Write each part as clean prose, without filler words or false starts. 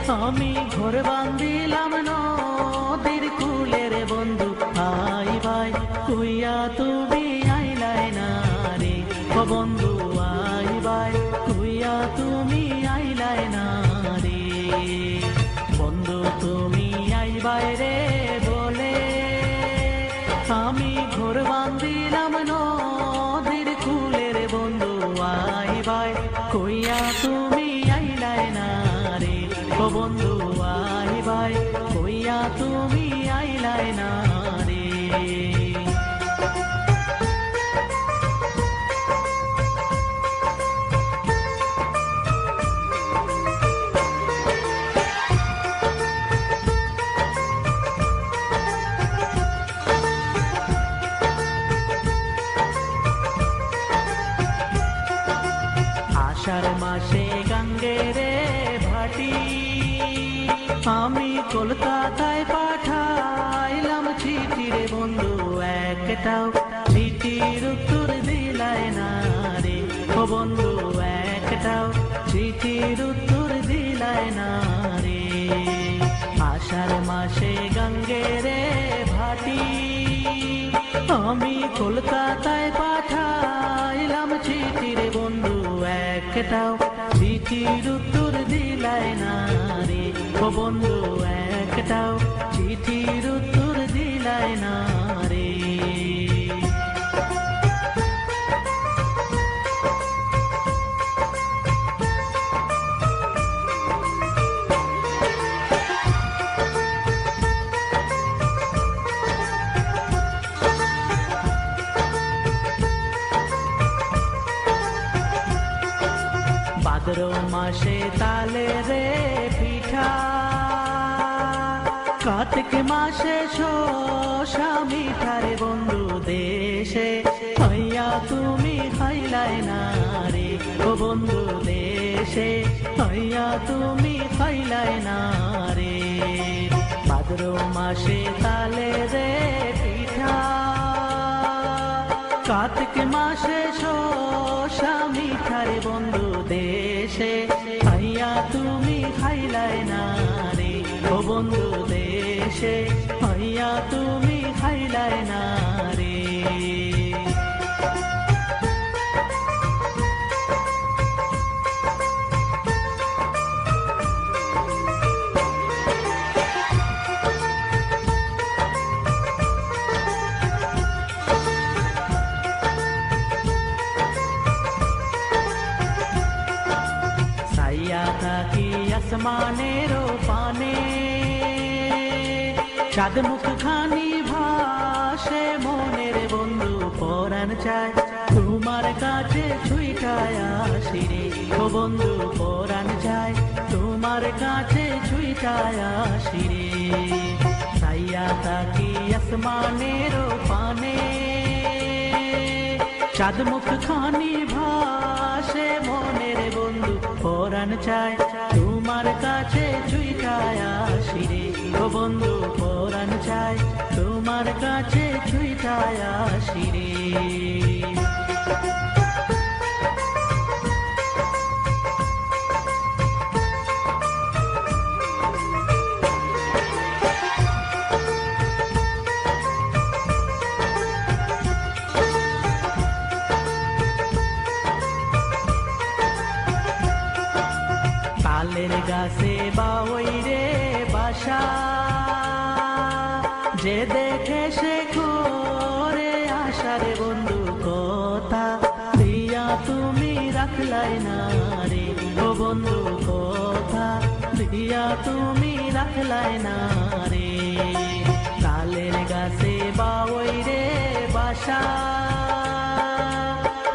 আমি ঘর বান্ধিলাম নদীর কূলে রে বন্ধু আই ভাই কইয়া তুমি আইলাই না রে ও বন্ধু আই ভাই কইয়া তুমি আইলাই না রে বন্ধু তুমি আইবাই রে বলে আমি ঘর বান্ধিলাম নদীর কূলে রে বন্ধু আই ভাই কইয়া তুমি আইলাই না রে ও বন্ধু আই ভাই কইয়া তুমি আইলাই না রে আষাঢ় মাসে গঙ্গেরে ভাটি আমি কলকাতায় পাঠাইলাম চিঠি রে বন্ধু একটাও চিঠির উত্তর দিলাই না রে ও বন্ধু একটাও চিঠির উত্তর দিলাই না রে আষাঢ় মাসে গঙ্গেরে ভাটি আমি কলকাতায় পাঠাইলাম চিঠি রে বন্ধু একটাও চিঠির উত্তর দিলাই না রে ও বন্ধু একটাও চিঠির উত্তর দিলাই না রে ভাদ্র মাসে তালে রে পিঠা কার্তিক মাসে শোষা মিঠা রে বন্ধু দেশে হইয়া তুমি খাইলাই না রে ও বন্ধু দেশে হইয়া তুমি খাইলাই না রে ভাদ্র মাসে তালে রে পিঠা কার্তিক মাসে শোষা মিঠা রে বন্ধু দেশে হইয়া তুমি খাইলাই না রে ও বন্ধু দেশে হইয়া তুমি খাইলাই না রে থাকি আসমানের পানে চাঁদ মুখ খানি ভাসে মনের বন্ধু পরাণ চায় তোমার কাছে ছুইটায় আসি রে ও বন্ধু পরাণ চায় তোমার কাছে ছুইটায় আসি রে সাইয়া থাকি আসমানের পানে চাঁদ মুখ খানি ভাসে মনের বন্ধু পরাণ চায় তোমার কাছে ছুইটায় আসি রে ও বন্ধু পরাণ চায় তোমার কাছে ছুইটায় আসি রে তালের গাছে বাওই রে বাসা যে দেখে সে করে আশা রে বন্ধু কথা দিয়া তুমি রাখলাই না রে ও বন্ধু কথা দিয়া তুমি রাখলাই না রে তালের গাছে বাওই রে বাসা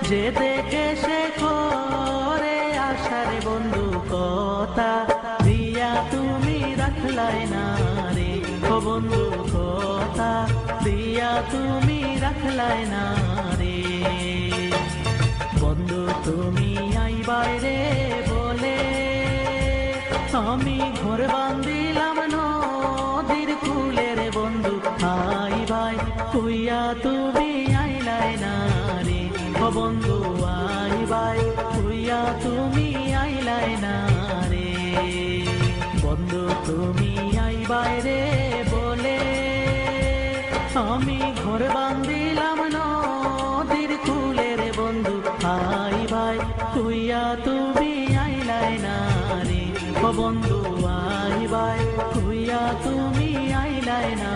যে দেখে সে করে আশা রে বন্ধু কথা দিয়া তুমি রাখলাই না রে ও বন্ধু কথা দিয়া তুমি রাখলাই না রে বন্ধু তুমি আইবাই রে বলে আমি ঘর বান্ধিলাম নদীর কূলে রে বন্ধু আইবাই কইয়া তুমি আইলাই না রে ও বন্ধু আইবাই কইয়া তুমি আইলাই না রে বন্ধু তুমি আই বাইরে বলে আমি ঘর বান্ধিলাম নদীর কূলে রে বন্ধু আই ভাই তুইয়া তুমি আইলাই না রে ও বন্ধু আই ভাই তুইয়া তুমি আইলাই না